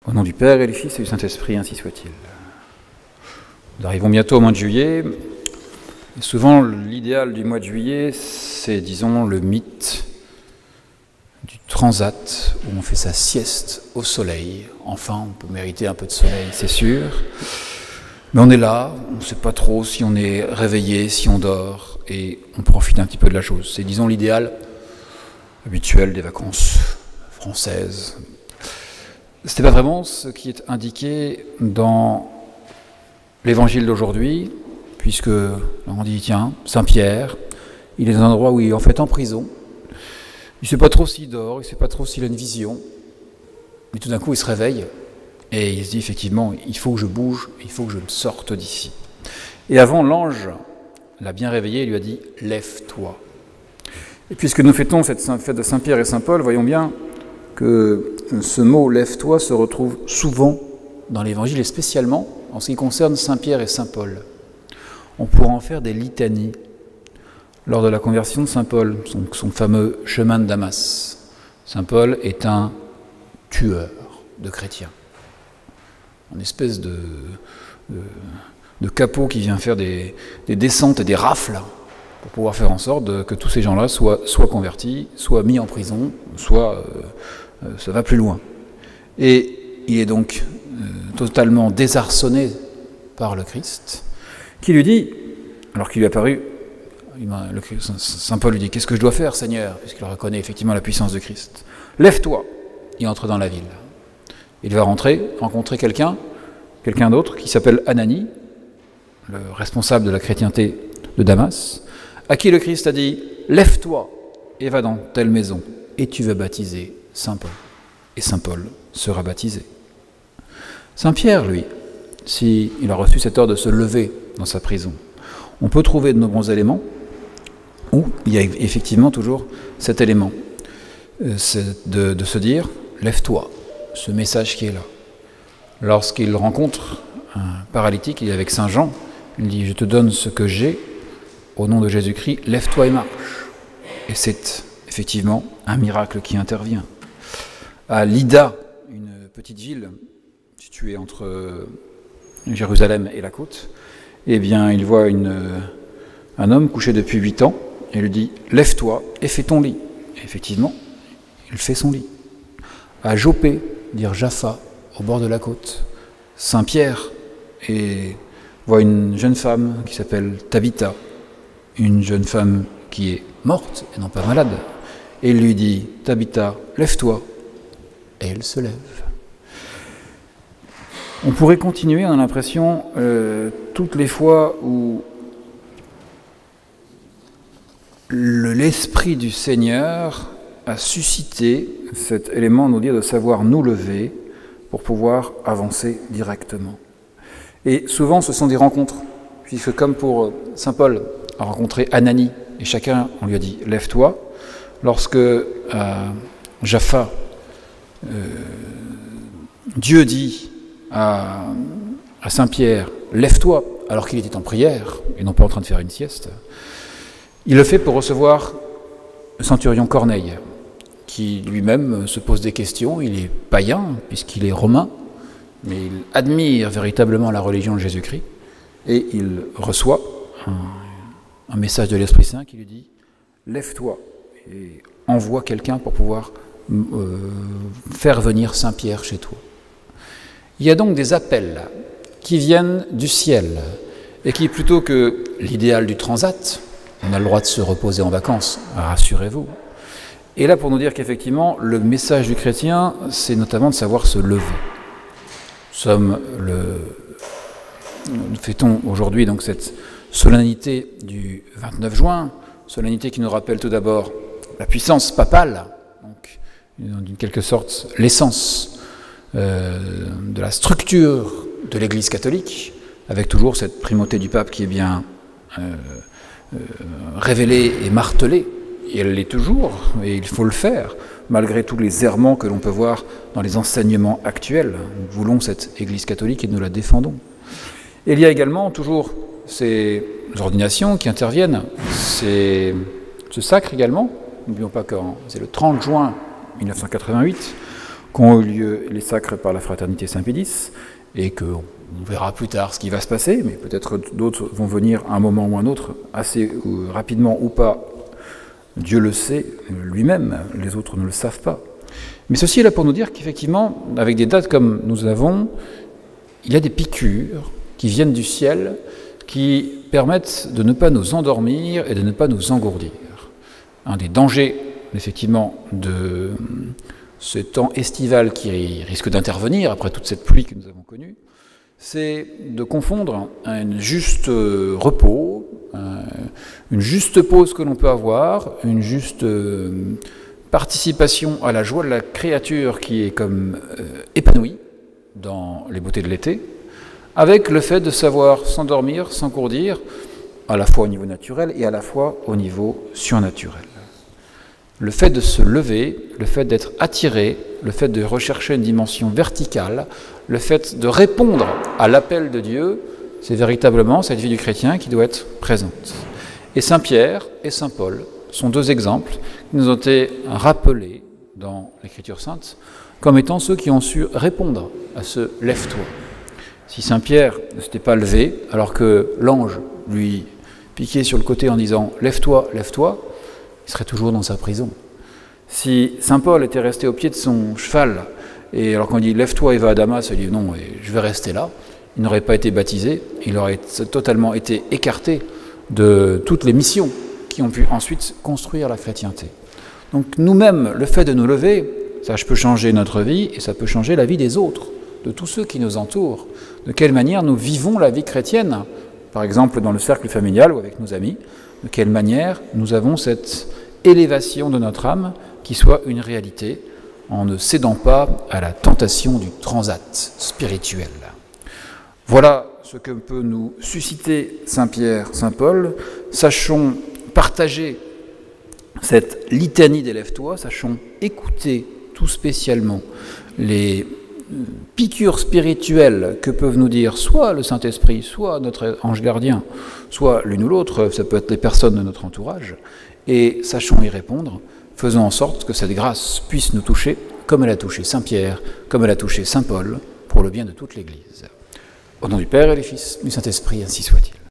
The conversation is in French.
Au nom du Père et du Fils et du Saint-Esprit, ainsi soit-il. Nous arrivons bientôt au mois de juillet. Et souvent, l'idéal du mois de juillet, c'est, disons, le mythe du transat, où on fait sa sieste au soleil. Enfin, on peut mériter un peu de soleil, c'est sûr. Mais on est là, on ne sait pas trop si on est réveillé, si on dort, et on profite un petit peu de la chose. C'est, disons, l'idéal habituel des vacances françaises. Ce n'est pas vraiment ce qui est indiqué dans l'évangile d'aujourd'hui, puisque on dit, tiens, Saint-Pierre, il est dans un endroit où il est en fait en prison. Il ne sait pas trop s'il dort, il ne sait pas trop s'il a une vision. Mais tout d'un coup, il se réveille et il se dit, effectivement, il faut que je bouge, il faut que je me sorte d'ici. Et avant, l'ange l'a bien réveillé et lui a dit, lève-toi. Et puisque nous fêtons cette fête de Saint-Pierre et Saint-Paul, voyons bien que ce mot « lève-toi » se retrouve souvent dans l'Évangile, et spécialement en ce qui concerne Saint-Pierre et Saint-Paul. On pourra en faire des litanies lors de la conversion de Saint-Paul, son fameux chemin de Damas. Saint-Paul est un tueur de chrétiens, une espèce de capot qui vient faire des descentes et des rafles pour pouvoir faire en sorte que tous ces gens-là soient convertis, soient mis en prison, soit ça va plus loin. Et il est donc totalement désarçonné par le Christ, qui lui dit, alors qu'il lui est apparu, Saint Paul lui dit, qu'est-ce que je dois faire, Seigneur, puisqu'il reconnaît effectivement la puissance de Christ. Lève-toi. Il entre dans la ville. Il va rencontrer quelqu'un d'autre qui s'appelle Ananie, le responsable de la chrétienté de Damas, à qui le Christ a dit, lève-toi et va dans telle maison, et tu vas baptiser Saint Paul. Et Saint Paul sera baptisé. Saint Pierre, lui, s'il a reçu cet ordre de se lever dans sa prison, on peut trouver de nombreux éléments où il y a effectivement toujours cet élément, c'est de se dire, lève-toi, ce message qui est là. Lorsqu'il rencontre un paralytique, il est avec Saint Jean, il dit, je te donne ce que j'ai, au nom de Jésus-Christ, lève-toi et marche. Et c'est effectivement un miracle qui intervient. À Lydda, une petite ville située entre Jérusalem et la côte, eh bien, il voit un homme couché depuis 8 ans et lui dit « Lève-toi et fais ton lit ». Effectivement, il fait son lit. À Joppé, dire Jaffa, au bord de la côte, Saint-Pierre voit une jeune femme qui s'appelle Tabitha, une jeune femme qui est morte et non pas malade, et il lui dit « Tabitha, lève-toi ». Et elle se lève. On pourrait continuer, on a l'impression, toutes les fois où l'Esprit du Seigneur a suscité cet élément, nous dire, de savoir nous lever pour pouvoir avancer directement. Et souvent, ce sont des rencontres, puisque comme pour Saint Paul a rencontré Ananie, et chacun, on lui a dit « lève-toi », lorsque Jaffa, Dieu dit à Saint-Pierre, lève-toi, alors qu'il était en prière, et non pas en train de faire une sieste, il le fait pour recevoir le centurion Corneille, qui lui-même se pose des questions, il est païen, puisqu'il est romain, mais il admire véritablement la religion de Jésus-Christ, et il reçoit un message de l'Esprit Saint qui lui dit, lève-toi, et envoie quelqu'un pour pouvoir faire venir Saint-Pierre chez toi. Il y a donc des appels qui viennent du ciel et qui, plutôt que l'idéal du transat, on a le droit de se reposer en vacances, rassurez-vous, et là pour nous dire qu'effectivement, le message du chrétien, c'est notamment de savoir se lever. Nous fêtons aujourd'hui donc cette solennité du 29 juin, solennité qui nous rappelle tout d'abord la puissance papale, donc d'une quelque sorte l'essence de la structure de l'Église catholique, avec toujours cette primauté du pape qui est bien révélée et martelée, et elle l'est toujours, et il faut le faire, malgré tous les errements que l'on peut voir dans les enseignements actuels. Nous voulons cette Église catholique et nous la défendons. Et il y a également toujours ces ordinations qui interviennent, ce sacre également. N'oublions pas que c'est le 30 juin 1988 qu'ont eu lieu les sacres par la fraternité Saint-Pédis, et qu'on verra plus tard ce qui va se passer, mais peut-être d'autres vont venir à un moment ou à un autre, assez rapidement ou pas, Dieu le sait lui-même, les autres ne le savent pas. Mais ceci est là pour nous dire qu'effectivement, avec des dates comme nous avons, il y a des piqûres qui viennent du ciel, qui permettent de ne pas nous endormir et de ne pas nous engourdir. Un des dangers, effectivement, de ce temps estival qui risque d'intervenir après toute cette pluie que nous avons connue, c'est de confondre un juste repos, une juste pause que l'on peut avoir, une juste participation à la joie de la créature qui est comme épanouie dans les beautés de l'été, avec le fait de savoir s'endormir, s'engourdir, à la fois au niveau naturel et à la fois au niveau surnaturel. Le fait de se lever, le fait d'être attiré, le fait de rechercher une dimension verticale, le fait de répondre à l'appel de Dieu, c'est véritablement cette vie du chrétien qui doit être présente. Et Saint Pierre et Saint Paul sont deux exemples qui nous ont été rappelés dans l'Écriture sainte comme étant ceux qui ont su répondre à ce « lève-toi ». Si Saint Pierre ne s'était pas levé, alors que l'ange lui piquait sur le côté en disant « lève-toi, lève-toi », il serait toujours dans sa prison. Si Saint Paul était resté au pied de son cheval, et alors qu'on dit « lève-toi et va à Damas », il dit « non, je vais rester là », il n'aurait pas été baptisé, il aurait totalement été écarté de toutes les missions qui ont pu ensuite construire la chrétienté. Donc nous-mêmes, le fait de nous lever, ça peut changer notre vie et ça peut changer la vie des autres, de tous ceux qui nous entourent. De quelle manière nous vivons la vie chrétienne, par exemple dans le cercle familial ou avec nos amis, de quelle manière nous avons cette élévation de notre âme qui soit une réalité en ne cédant pas à la tentation du transat spirituel. Voilà ce que peut nous susciter Saint Pierre, Saint Paul. Sachons partager cette litanie des lève-toi, sachons écouter tout spécialement les piqûres spirituelles que peuvent nous dire soit le Saint-Esprit, soit notre ange gardien, soit l'une ou l'autre, ça peut être les personnes de notre entourage, et sachons y répondre, faisons en sorte que cette grâce puisse nous toucher comme elle a touché Saint Pierre, comme elle a touché Saint Paul, pour le bien de toute l'Église. Au nom du Père et du Fils, du Saint-Esprit, ainsi soit-il.